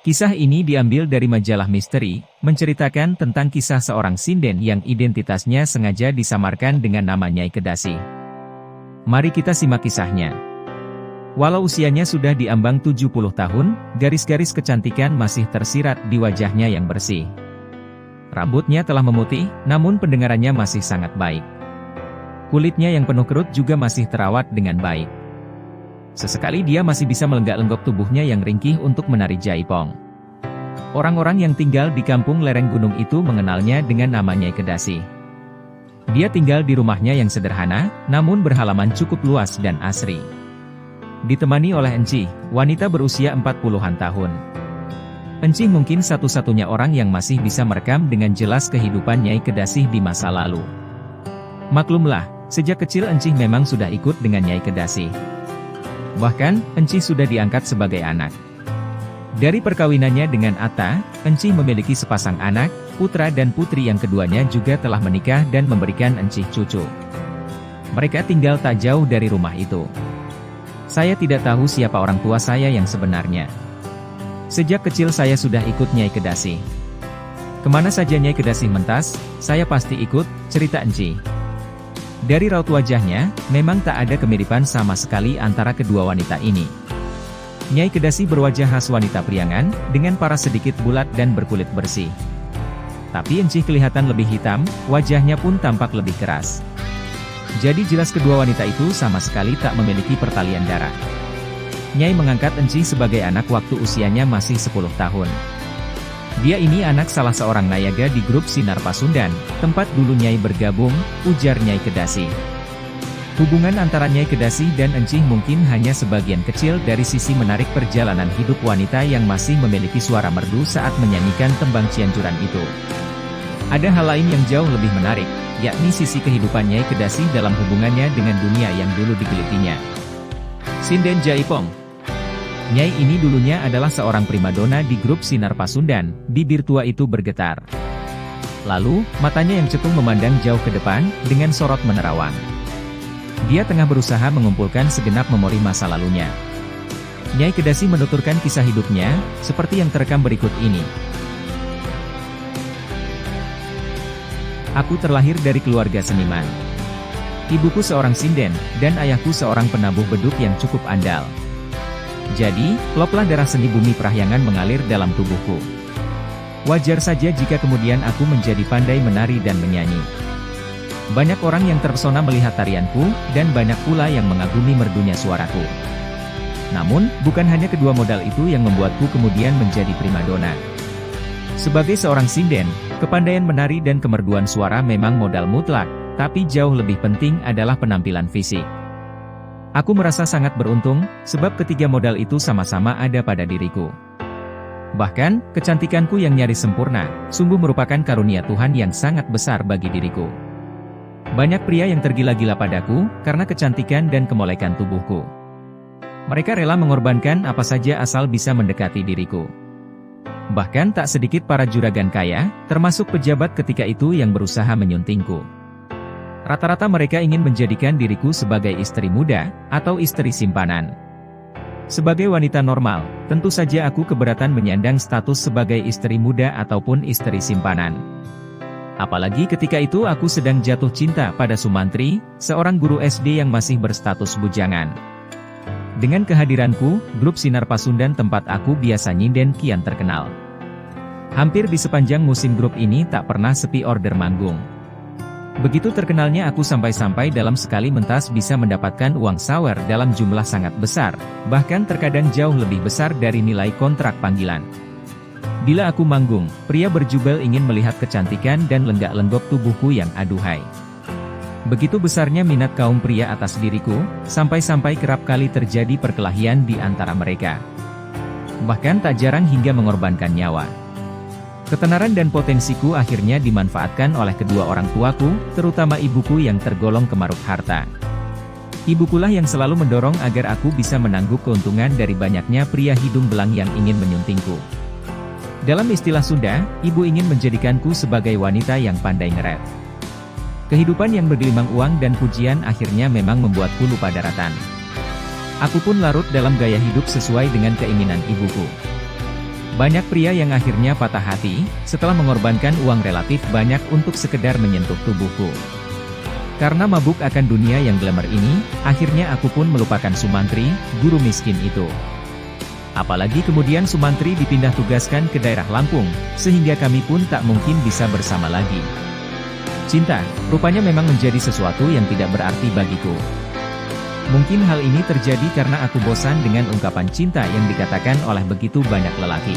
Kisah ini diambil dari majalah misteri, menceritakan tentang kisah seorang sinden yang identitasnya sengaja disamarkan dengan nama Nyai Kedasi. Mari kita simak kisahnya. Walau usianya sudah diambang 70 tahun, garis-garis kecantikan masih tersirat di wajahnya yang bersih. Rambutnya telah memutih, namun pendengarannya masih sangat baik. Kulitnya yang penuh kerut juga masih terawat dengan baik. Sesekali dia masih bisa melenggak-lenggok tubuhnya yang ringkih untuk menari jaipong. Orang-orang yang tinggal di kampung lereng gunung itu mengenalnya dengan nama Nyai Kedasi. Dia tinggal di rumahnya yang sederhana, namun berhalaman cukup luas dan asri. Ditemani oleh Encih, wanita berusia 40-an tahun. Encih mungkin satu-satunya orang yang masih bisa merekam dengan jelas kehidupan Nyai Kedasi di masa lalu. Maklumlah, sejak kecil Encih memang sudah ikut dengan Nyai Kedasi. Bahkan, Encih sudah diangkat sebagai anak. Dari perkawinannya dengan Atta, Encih memiliki sepasang anak, putra dan putri yang keduanya juga telah menikah dan memberikan Encih cucu. Mereka tinggal tak jauh dari rumah itu. Saya tidak tahu siapa orang tua saya yang sebenarnya. Sejak kecil saya sudah ikut Nyai Kedasi. Kemana saja Nyai Kedasi mentas, saya pasti ikut, cerita Encih. Dari raut wajahnya, memang tak ada kemiripan sama sekali antara kedua wanita ini. Nyai Kedasi berwajah khas wanita priangan, dengan paras sedikit bulat dan berkulit bersih. Tapi Encih kelihatan lebih hitam, wajahnya pun tampak lebih keras. Jadi jelas kedua wanita itu sama sekali tak memiliki pertalian darah. Nyai mengangkat Encih sebagai anak waktu usianya masih 10 tahun. Dia ini anak salah seorang nayaga di grup Sinar Pasundan, tempat dulu Nyai bergabung, ujar Nyai Kedasi. Hubungan antara Nyai Kedasi dan Encih mungkin hanya sebagian kecil dari sisi menarik perjalanan hidup wanita yang masih memiliki suara merdu saat menyanyikan tembang Cianjuran itu. Ada hal lain yang jauh lebih menarik, yakni sisi kehidupan Nyai Kedasi dalam hubungannya dengan dunia yang dulu digelitinya. Sinden Jaipong. Nyai ini dulunya adalah seorang primadona di grup Sinar Pasundan, bibir tua itu bergetar. Lalu, matanya yang cetung memandang jauh ke depan, dengan sorot menerawang. Dia tengah berusaha mengumpulkan segenap memori masa lalunya. Nyai Kedasi menuturkan kisah hidupnya, seperti yang terekam berikut ini. Aku terlahir dari keluarga seniman. Ibuku seorang sinden, dan ayahku seorang penabuh beduk yang cukup andal. Jadi, kloplah darah seni bumi Parahyangan mengalir dalam tubuhku. Wajar saja jika kemudian aku menjadi pandai menari dan menyanyi. Banyak orang yang terpesona melihat tarianku, dan banyak pula yang mengagumi merdunya suaraku. Namun, bukan hanya kedua modal itu yang membuatku kemudian menjadi primadona. Sebagai seorang sinden, kepandaian menari dan kemerduan suara memang modal mutlak, tapi jauh lebih penting adalah penampilan fisik. Aku merasa sangat beruntung, sebab ketiga modal itu sama-sama ada pada diriku. Bahkan, kecantikanku yang nyaris sempurna, sungguh merupakan karunia Tuhan yang sangat besar bagi diriku. Banyak pria yang tergila-gila padaku, karena kecantikan dan kemolekan tubuhku. Mereka rela mengorbankan apa saja asal bisa mendekati diriku. Bahkan tak sedikit para juragan kaya, termasuk pejabat ketika itu yang berusaha menyuntingku. Rata-rata mereka ingin menjadikan diriku sebagai istri muda, atau istri simpanan. Sebagai wanita normal, tentu saja aku keberatan menyandang status sebagai istri muda ataupun istri simpanan. Apalagi ketika itu aku sedang jatuh cinta pada Sumantri, seorang guru SD yang masih berstatus bujangan. Dengan kehadiranku, grup Sinar Pasundan tempat aku biasa nyinden kian terkenal. Hampir di sepanjang musim grup ini tak pernah sepi order manggung. Begitu terkenalnya aku sampai-sampai dalam sekali mentas bisa mendapatkan uang sawer dalam jumlah sangat besar, bahkan terkadang jauh lebih besar dari nilai kontrak panggilan. Bila aku manggung, pria berjubel ingin melihat kecantikan dan lenggak-lenggok tubuhku yang aduhai. Begitu besarnya minat kaum pria atas diriku, sampai-sampai kerap kali terjadi perkelahian di antara mereka. Bahkan tak jarang hingga mengorbankan nyawa. Ketenaran dan potensiku akhirnya dimanfaatkan oleh kedua orang tuaku, terutama ibuku yang tergolong kemaruk harta. Ibukulah yang selalu mendorong agar aku bisa menangguk keuntungan dari banyaknya pria hidung belang yang ingin menyuntingku. Dalam istilah Sunda, ibu ingin menjadikanku sebagai wanita yang pandai ngeret. Kehidupan yang bergelimang uang dan pujian akhirnya memang membuatku lupa daratan. Aku pun larut dalam gaya hidup sesuai dengan keinginan ibuku. Banyak pria yang akhirnya patah hati, setelah mengorbankan uang relatif banyak untuk sekedar menyentuh tubuhku. Karena mabuk akan dunia yang glamour ini, akhirnya aku pun melupakan Sumantri, guru miskin itu. Apalagi kemudian Sumantri dipindah tugaskan ke daerah Lampung, sehingga kami pun tak mungkin bisa bersama lagi. Cinta, rupanya memang menjadi sesuatu yang tidak berarti bagiku. Mungkin hal ini terjadi karena aku bosan dengan ungkapan cinta yang dikatakan oleh begitu banyak lelaki.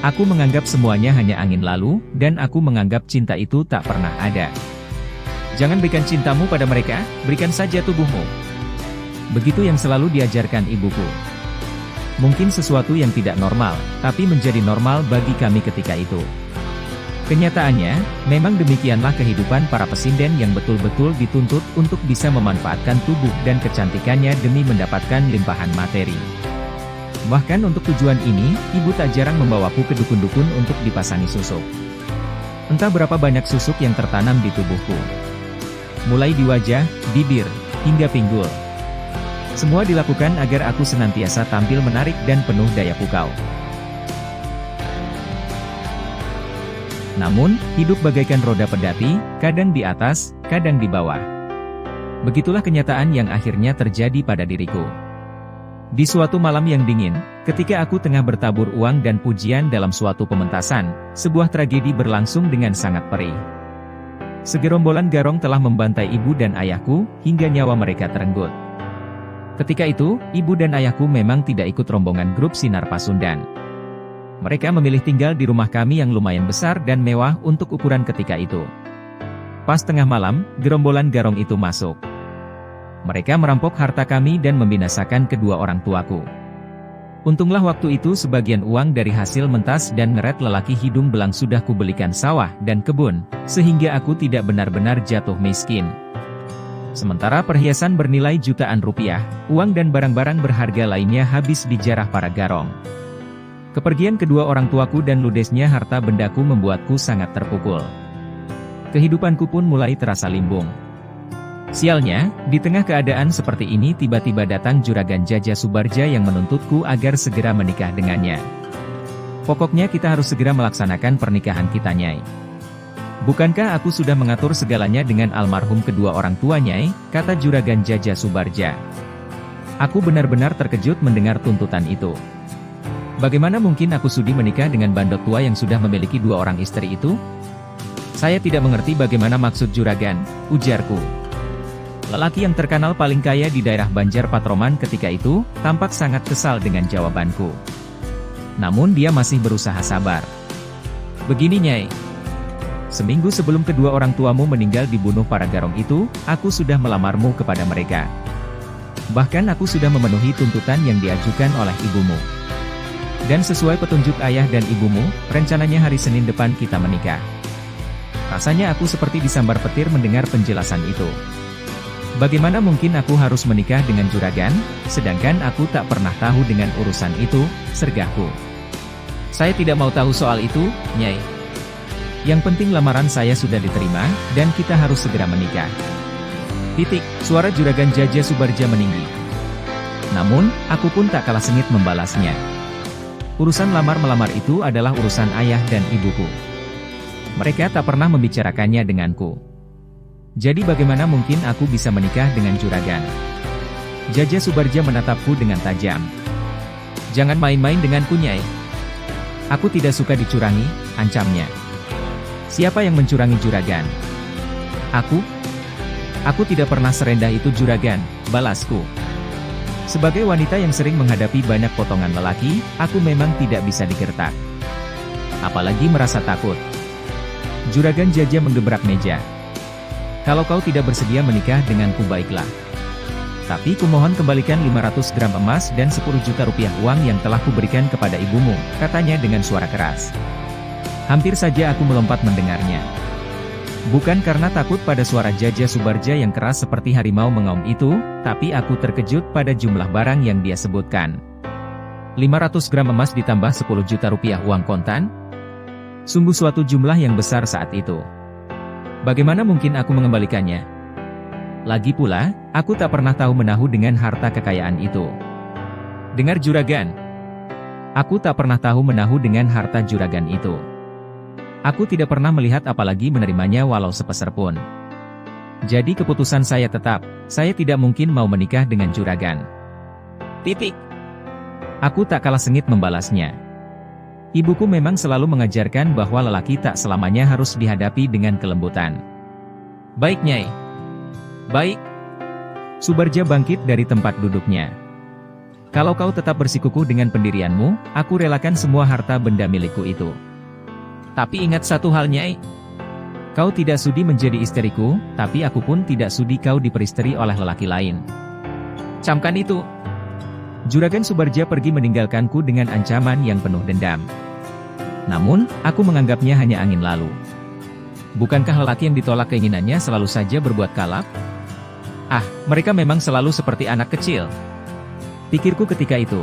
Aku menganggap semuanya hanya angin lalu, dan aku menganggap cinta itu tak pernah ada. Jangan berikan cintamu pada mereka, berikan saja tubuhmu. Begitu yang selalu diajarkan ibuku. Mungkin sesuatu yang tidak normal, tapi menjadi normal bagi kami ketika itu. Kenyataannya, memang demikianlah kehidupan para pesinden yang betul-betul dituntut untuk bisa memanfaatkan tubuh dan kecantikannya demi mendapatkan limpahan materi. Bahkan untuk tujuan ini, ibu tak jarang membawaku ke dukun-dukun untuk dipasangi susuk. Entah berapa banyak susuk yang tertanam di tubuhku. Mulai di wajah, bibir, hingga pinggul. Semua dilakukan agar aku senantiasa tampil menarik dan penuh daya pukau. Namun, hidup bagaikan roda pedati, kadang di atas, kadang di bawah. Begitulah kenyataan yang akhirnya terjadi pada diriku. Di suatu malam yang dingin, ketika aku tengah bertabur uang dan pujian dalam suatu pementasan, sebuah tragedi berlangsung dengan sangat perih. Segerombolan garong telah membantai ibu dan ayahku, hingga nyawa mereka terenggut. Ketika itu, ibu dan ayahku memang tidak ikut rombongan grup Sinar Pasundan. Mereka memilih tinggal di rumah kami yang lumayan besar dan mewah untuk ukuran ketika itu. Pas tengah malam, gerombolan garong itu masuk. Mereka merampok harta kami dan membinasakan kedua orang tuaku. Untunglah waktu itu sebagian uang dari hasil mentas dan ngeret lelaki hidung belang sudah kubelikan sawah dan kebun, sehingga aku tidak benar-benar jatuh miskin. Sementara perhiasan bernilai jutaan rupiah, uang dan barang-barang berharga lainnya habis dijarah para garong. Kepergian kedua orang tuaku dan ludesnya harta bendaku membuatku sangat terpukul. Kehidupanku pun mulai terasa limbung. Sialnya, di tengah keadaan seperti ini tiba-tiba datang Juragan Jaja Subarja yang menuntutku agar segera menikah dengannya. Pokoknya kita harus segera melaksanakan pernikahan kita, Nyai. Bukankah aku sudah mengatur segalanya dengan almarhum kedua orang tua, Nyai? Kata Juragan Jaja Subarja. Aku benar-benar terkejut mendengar tuntutan itu. Bagaimana mungkin aku sudi menikah dengan bandot tua yang sudah memiliki dua orang istri itu? Saya tidak mengerti bagaimana maksud Juragan, ujarku. Lelaki yang terkenal paling kaya di daerah Banjar Patroman ketika itu, tampak sangat kesal dengan jawabanku. Namun dia masih berusaha sabar. Begini, Nyai. Seminggu sebelum kedua orang tuamu meninggal dibunuh para garong itu, aku sudah melamarmu kepada mereka. Bahkan aku sudah memenuhi tuntutan yang diajukan oleh ibumu. Dan sesuai petunjuk ayah dan ibumu, rencananya hari Senin depan kita menikah. Rasanya aku seperti disambar petir mendengar penjelasan itu. Bagaimana mungkin aku harus menikah dengan juragan, sedangkan aku tak pernah tahu dengan urusan itu, sergahku. Saya tidak mau tahu soal itu, Nyai. Yang penting lamaran saya sudah diterima, dan kita harus segera menikah. Titik, suara Juragan Jaja Subarja meninggi. Namun, aku pun tak kalah sengit membalasnya. Urusan lamar-melamar itu adalah urusan ayah dan ibuku. Mereka tak pernah membicarakannya denganku. Jadi bagaimana mungkin aku bisa menikah dengan juragan? Jaja Subarja menatapku dengan tajam. Jangan main-main denganku, Nyai. Aku tidak suka dicurangi, ancamnya. Siapa yang mencurangi juragan? Aku? Aku tidak pernah serendah itu juragan, balasku. Sebagai wanita yang sering menghadapi banyak potongan lelaki, aku memang tidak bisa digertak. Apalagi merasa takut. Juragan Jaja menggebrak meja. Kalau kau tidak bersedia menikah denganku baiklah. Tapi kumohon kembalikan 500 gram emas dan 10 juta rupiah uang yang telah kuberikan kepada ibumu, katanya dengan suara keras. Hampir saja aku melompat mendengarnya. Bukan karena takut pada suara Jaja Subarja yang keras seperti harimau mengaum itu, tapi aku terkejut pada jumlah barang yang dia sebutkan. 500 gram emas ditambah 10 juta rupiah uang kontan? Sungguh suatu jumlah yang besar saat itu. Bagaimana mungkin aku mengembalikannya? Lagi pula, aku tak pernah tahu menahu dengan harta kekayaan itu. Dengar juragan. Aku tak pernah tahu menahu dengan harta juragan itu. Aku tidak pernah melihat apalagi menerimanya walau sepeser pun. Jadi keputusan saya tetap, saya tidak mungkin mau menikah dengan juragan. Titik. Aku tak kalah sengit membalasnya. Ibuku memang selalu mengajarkan bahwa lelaki tak selamanya harus dihadapi dengan kelembutan. Baik Nyai. Baik. Subarja bangkit dari tempat duduknya. Kalau kau tetap bersikukuh dengan pendirianmu, aku relakan semua harta benda milikku itu. Tapi ingat satu hal Nyai. Kau tidak sudi menjadi istriku, tapi aku pun tidak sudi kau diperistri oleh lelaki lain. Camkan itu. Juragan Subarja pergi meninggalkanku dengan ancaman yang penuh dendam. Namun, aku menganggapnya hanya angin lalu. Bukankah lelaki yang ditolak keinginannya selalu saja berbuat kalap? Ah, mereka memang selalu seperti anak kecil. Pikirku ketika itu.